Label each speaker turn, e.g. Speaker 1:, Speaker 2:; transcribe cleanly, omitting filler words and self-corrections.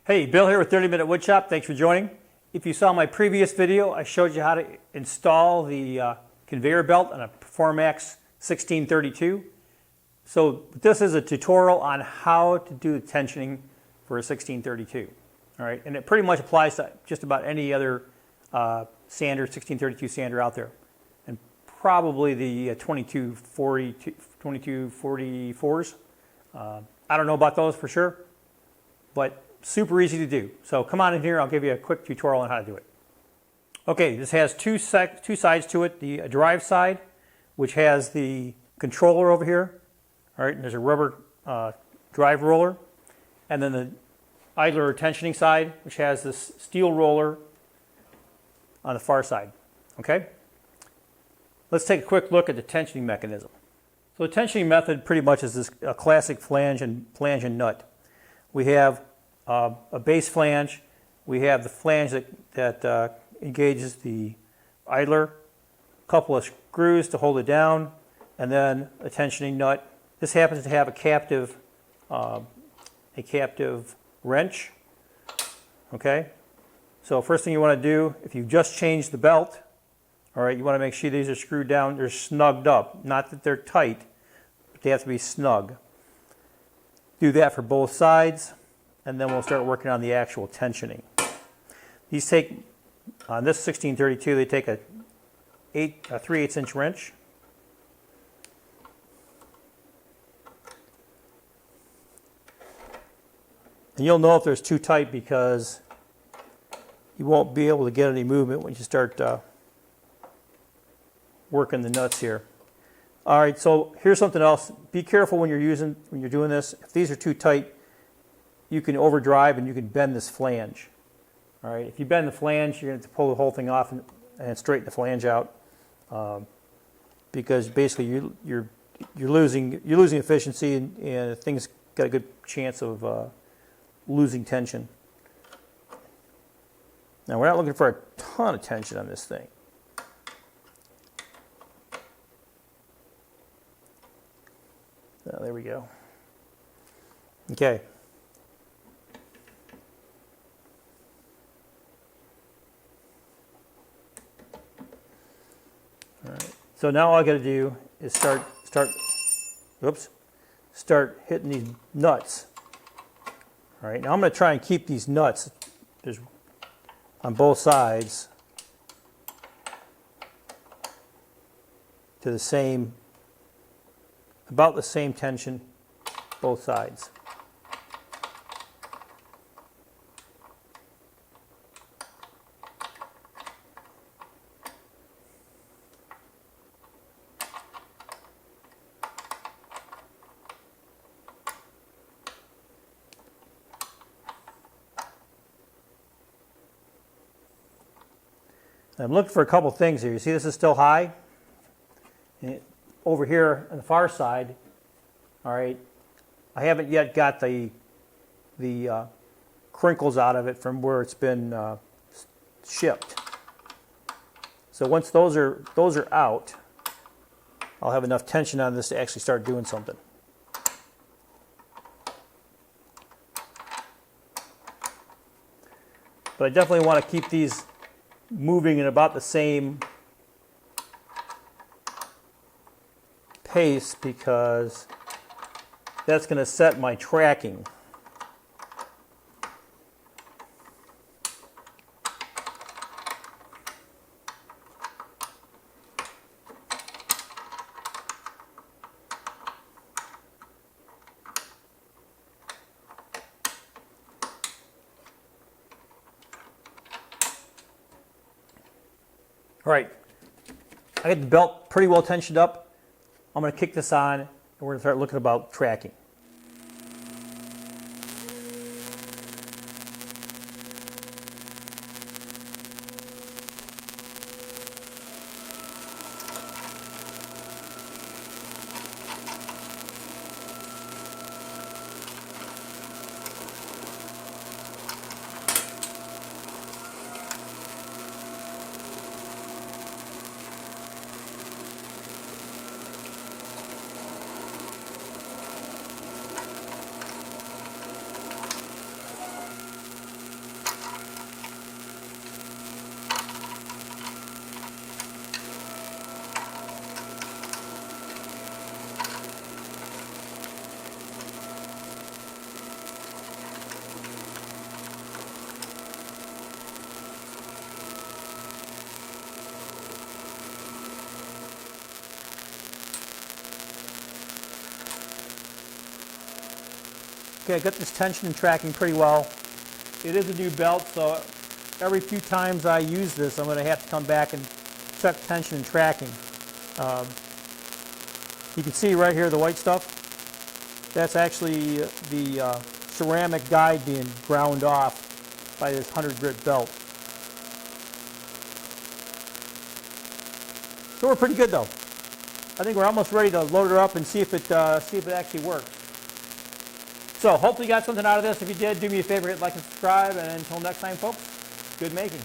Speaker 1: Hey, Bill here with 30 Minute Woodshop. Thanks for joining. If you saw my previous video, I showed you how to install the conveyor belt on a Performax 1632. So this is a tutorial on how to do the tensioning for a 1632. All right, and it pretty much applies to just about any other sander, 1632 sander out there, and probably the 2244s. I don't know about those for sure, but super easy to do. So come on in here, I'll give you a quick tutorial on how to do it. Okay, this has two sides to it. The drive side, which has the controller over here. All right, and there's a rubber drive roller. And then the idler or tensioning side, which has this steel roller on the far side. Okay? Let's take a quick look at the tensioning mechanism. So the tensioning method pretty much is this classic flange and nut. We have a base flange. We have the flange that engages the idler, a couple of screws to hold it down, and then a tensioning nut. This happens to have a captive wrench. Okay, so first thing you want to do, if you just changed the belt, all right, you want to make sure these are screwed down, they're snugged up. Not that they're tight, but they have to be snug. Do that for both sides, and then we'll start working on the actual tensioning. These take, on this 1632, they take a 3/8 inch wrench. And you'll know if there's too tight because you won't be able to get any movement when you start working the nuts here. All right, so here's something else. Be careful when you're doing this. If these are too tight, you can overdrive and you can bend this flange. All right, if you bend the flange, you're going to have to pull the whole thing off and straighten the flange out, because basically you're losing efficiency, and the thing's got a good chance of losing tension. Now we're not looking for a ton of tension on this thing. Oh, there we go. Okay. All right. So now all I got to do is start hitting these nuts. All right. Now I'm going to try and keep these nuts on both sides to about the same tension, both sides. I'm looking for a couple things here. You see this is still high? And over here on the far side, all right, I haven't yet got the crinkles out of it from where it's been shipped. So once those are out, I'll have enough tension on this to actually start doing something. But I definitely want to keep these moving in about the same pace, because that's going to set my tracking. All right, I got the belt pretty well tensioned up. I'm going to kick this on, and we're going to start looking about tracking. Okay, I got this tension and tracking pretty well. It is a new belt, so every few times I use this, I'm going to have to come back and check tension and tracking. You can see right here the white stuff. That's actually the ceramic guide being ground off by this 100 grit belt. So we're pretty good though. I think we're almost ready to load her up and see if it actually works. So hopefully you got something out of this. If you did, do me a favor, hit like and subscribe, and until next time folks, good making.